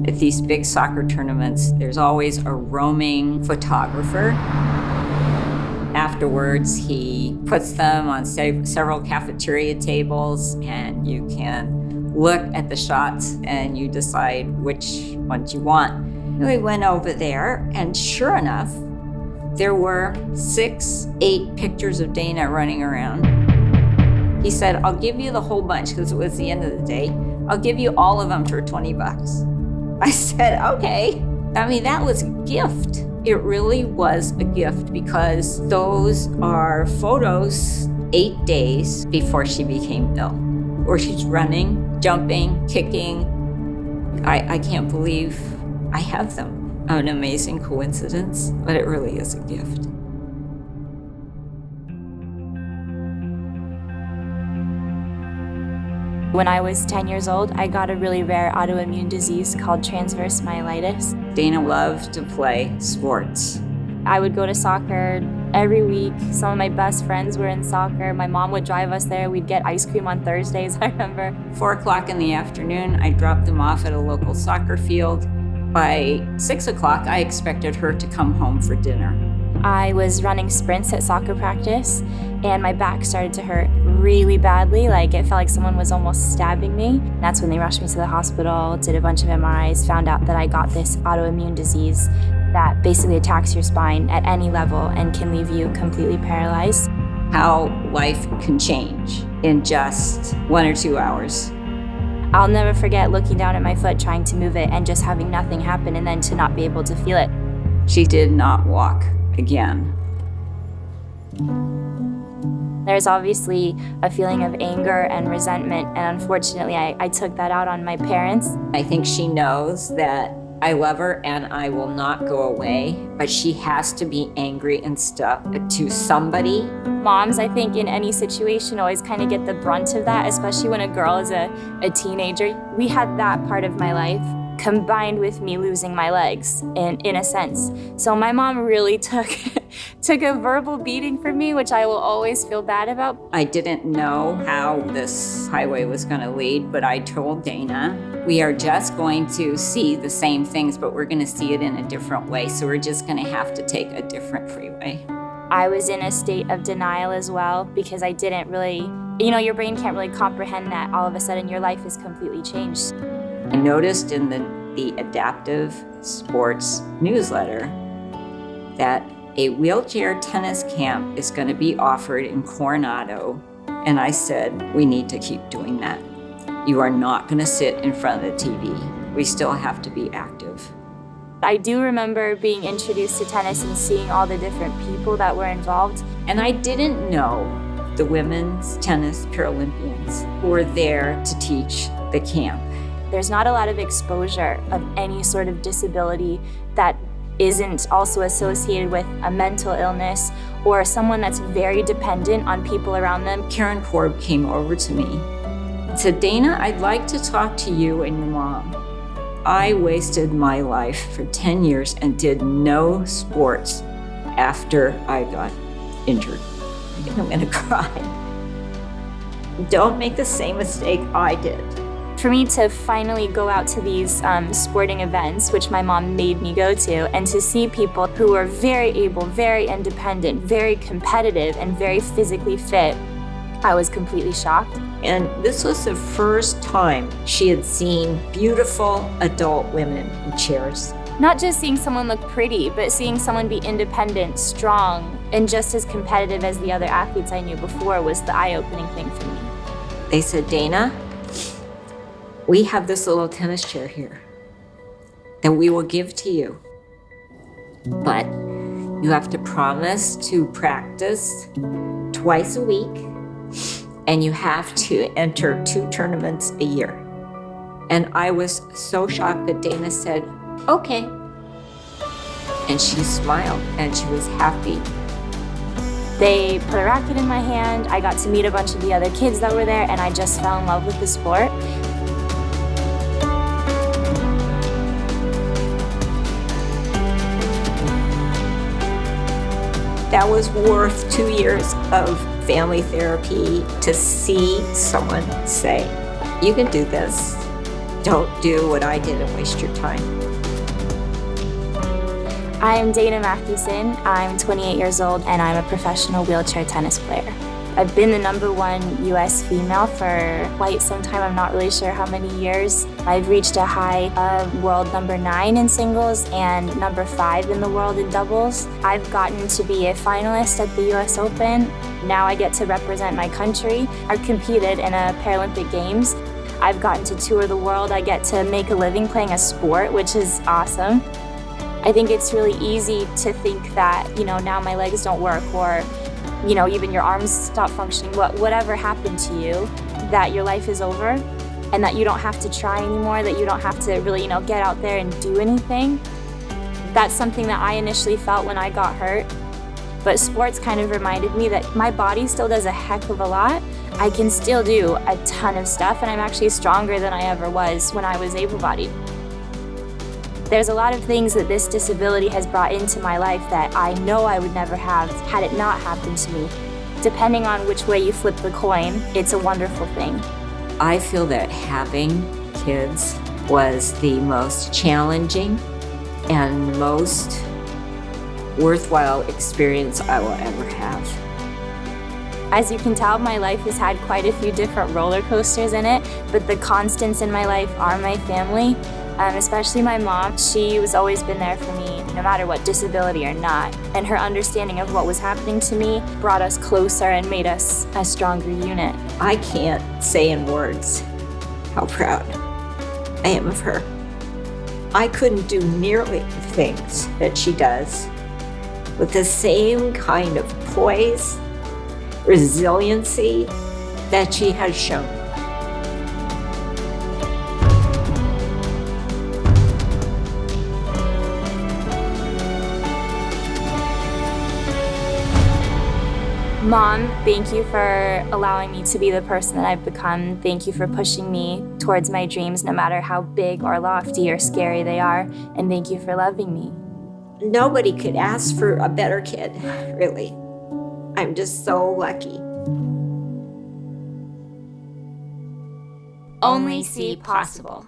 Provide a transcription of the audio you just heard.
At these big soccer tournaments, there's always a roaming photographer. Afterwards, he puts them on several cafeteria tables, and you can look at the shots and you decide which ones you want. And we went over there, and sure enough, there were 6-8 pictures of Dana running around. He said, I'll give you the whole bunch, because it was the end of the day. I'll give you all of them for $20. I said, okay. I mean, that was a gift. It really was a gift, because those are photos 8 days before she became ill, where she's running, jumping, kicking. I can't believe I have them. An amazing coincidence, but it really is a gift. When I was 10 years old, I got a really rare autoimmune disease called transverse myelitis. Dana loved to play sports. I would go to soccer every week. Some of my best friends were in soccer. My mom would drive us there. We'd get ice cream on Thursdays, I remember. 4 o'clock in the afternoon, I dropped them off at a local soccer field. By 6 o'clock, I expected her to come home for dinner. I was running sprints at soccer practice, and my back started to hurt really badly. Like, it felt like someone was almost stabbing me. That's when they rushed me to the hospital, did a bunch of MRIs, found out that I got this autoimmune disease that basically attacks your spine at any level and can leave you completely paralyzed. How life can change in just 1 or 2 hours. I'll never forget looking down at my foot, trying to move it, and just having nothing happen, and then to not be able to feel it. She did not walk again. There's obviously a feeling of anger and resentment, and unfortunately, I took that out on my parents. I think she knows that I love her and I will not go away, but she has to be angry and stuff to somebody. Moms, I think, in any situation always kind of get the brunt of that, especially when a girl is a teenager. We had that part of my life combined with me losing my legs, in a sense. So my mom really took a verbal beating from me, which I will always feel bad about. I didn't know how this highway was going to lead, but I told Dana, we are just going to see the same things, but we're going to see it in a different way. So we're just going to have to take a different freeway. I was in a state of denial as well, because I didn't really, your brain can't really comprehend that all of a sudden your life is completely changed. I noticed in the Adaptive Sports newsletter that a wheelchair tennis camp is going to be offered in Coronado. And I said, we need to keep doing that. You are not going to sit in front of the TV. We still have to be active. I do remember being introduced to tennis and seeing all the different people that were involved. And I didn't know the women's tennis Paralympians who were there to teach the camp. There's not a lot of exposure of any sort of disability that isn't also associated with a mental illness or someone that's very dependent on people around them. Karen Korb came over to me and said, Dana, I'd like to talk to you and your mom. I wasted my life for 10 years and did no sports after I got injured. I'm gonna cry. Don't make the same mistake I did. For me to finally go out to these sporting events, which my mom made me go to, and to see people who were very able, very independent, very competitive, and very physically fit, I was completely shocked. And this was the first time she had seen beautiful adult women in chairs. Not just seeing someone look pretty, but seeing someone be independent, strong, and just as competitive as the other athletes I knew before was the eye-opening thing for me. They said, Dana, we have this little tennis chair here that we will give to you, but you have to promise to practice twice a week, and you have to enter 2 tournaments a year. And I was so shocked that Dana said, okay. And she smiled and she was happy. They put a racket in my hand. I got to meet a bunch of the other kids that were there, and I just fell in love with the sport. That was worth 2 years of family therapy to see someone say, you can do this. Don't do what I did and waste your time. I'm Dana Matthewson. I'm 28 years old and I'm a professional wheelchair tennis player. I've been the #1 US female for quite some time. I'm not really sure how many years. I've reached a high of world #9 in singles and #5 in the world in doubles. I've gotten to be a finalist at the US Open. Now I get to represent my country. I've competed in a Paralympic Games. I've gotten to tour the world. I get to make a living playing a sport, which is awesome. I think it's really easy to think that, now my legs don't work or, even your arms stop functioning, whatever happened to you, that your life is over and that you don't have to try anymore, that you don't have to really, get out there and do anything. That's something that I initially felt when I got hurt. But sports kind of reminded me that my body still does a heck of a lot. I can still do a ton of stuff, and I'm actually stronger than I ever was when I was able-bodied. There's a lot of things that this disability has brought into my life that I know I would never have had it not happened to me. Depending on which way you flip the coin, it's a wonderful thing. I feel that having kids was the most challenging and most worthwhile experience I will ever have. As you can tell, my life has had quite a few different roller coasters in it, but the constants in my life are my family. Especially my mom. She has always been there for me, no matter what, disability or not. And her understanding of what was happening to me brought us closer and made us a stronger unit. I can't say in words how proud I am of her. I couldn't do nearly the things that she does with the same kind of poise, resiliency that she has shown. Mom, thank you for allowing me to be the person that I've become. Thank you for pushing me towards my dreams, no matter how big or lofty or scary they are. And thank you for loving me. Nobody could ask for a better kid, really. I'm just so lucky. Only see possible.